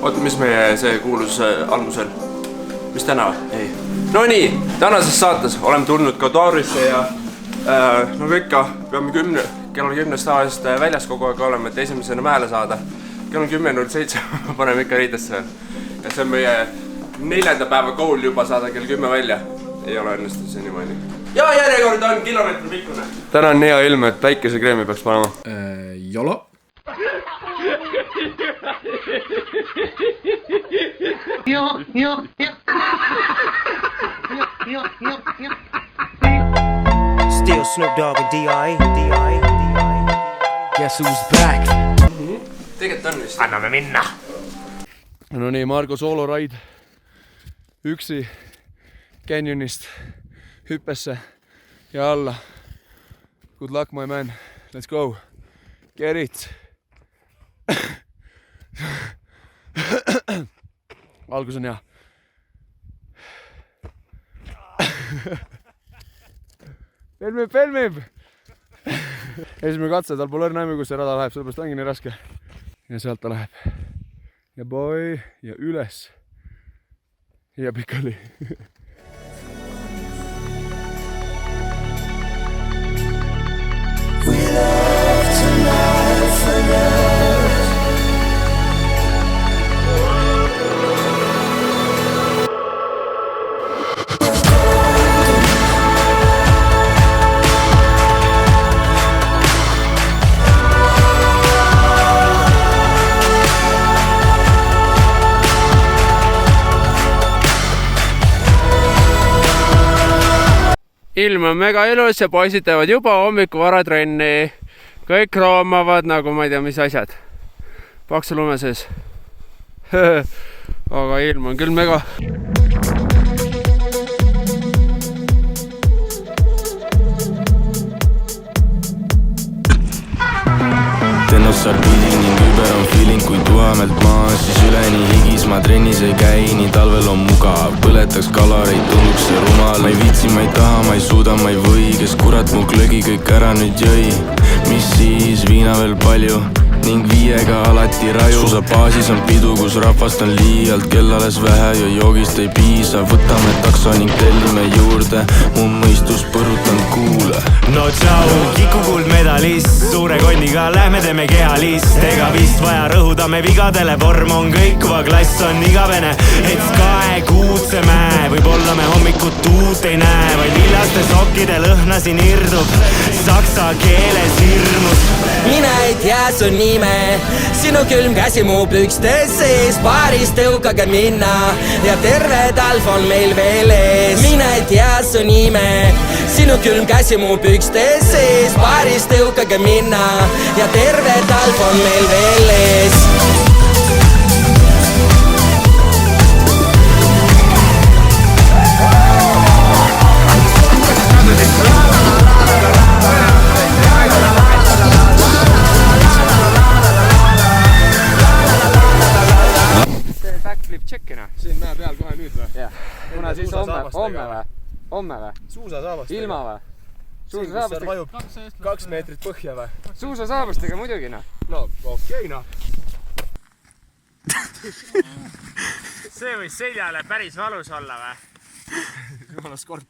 Oota, mis meie see kuulus algus on? Mis täna? Ei. No nii, tänases saates oleme tulnud Kadarisse ja nagu ikka, peame kella 10 tavaliselt väljas kogu aeg olema, et esimesena mäele saada. Kell on 10.07, paneme ikka riidesse veel. Ja see on meie 4. päeva goal juba saada kell 10 välja. Ei ole õnnestunud see niimoodi. Ja järjekord on kilomeetri pikkune. Täna on hea ilm, et päikesekreemi peaks panema. Jolo. Still Snoop Dogg and D.I. Guess who's back? Tegelikult on vist. Anname minna. No nii, Margo sooloraid üksi Canyonist hüppesse ja alla. Good luck, my man. Let's go. Get it. Algus on hea. Pelmib! Esimene katse, tal pole õrna aimu, kus see rada läheb, sellepärast ongi nii raske. Ja sealt ta läheb. Ja boy, ja üles. Ja pikali. Ilm on mega ilus ja poisid teevad juba hommiku varatrenni. Kõik roomavad nagu ma ei tea mis asjad. Paksu lume sees. Aga ilm on küll mega. Tennossar piling ning ümber on feeling kui tuhamelt maa, siis üleni higis ma trennis ei käi, nii talvel on mugav. Põletaks kalareid, tunduks see rumal. Ma ei viitsi, ma ei taha, ma ei suuda, ma ei või. Kes kurat mu klögi kõik ära nüüd jõi? Mis siis, viina veel palju ning 5-ga alati raju. Suusabaasis on pidu, kus rahvast on liialt, kell alles vähe ja joogist ei piisa. Võtame takso ning tellime juurde, mu mõistus põrutan kuule. No tšau, Kiku kuldmedalist, suure konniga lähme teeme kehalist. Ega vist vaja rõhuda me vigadele, vorm on kõikuva, klass on igavene. Et Sky Kuutsemäe, võib-olla me hommikut uut ei näe, vaid villaste sokkide lõhna siin irdub saksa keeles hirmus. Mine ei tea su nime, sinu külm käsi mu pükstes sees, baaris tõukage minna ja terve talv on meil veel ees. Mine ei tea su nime, sinu külm käsi mu pükstes sees, baaris tõukage minna ja terve talv on meil veel ees. Siin mäe peal kohe nüüd või? Jah. Kuna siis homme või? Suusasaabastega. Ilma või? Suusasaabastega vajub 2 meetrit põhja või? Suusasaabastega muidugi noh. No okei noh. See võis seljale päris valus olla või? Jumala skorpion.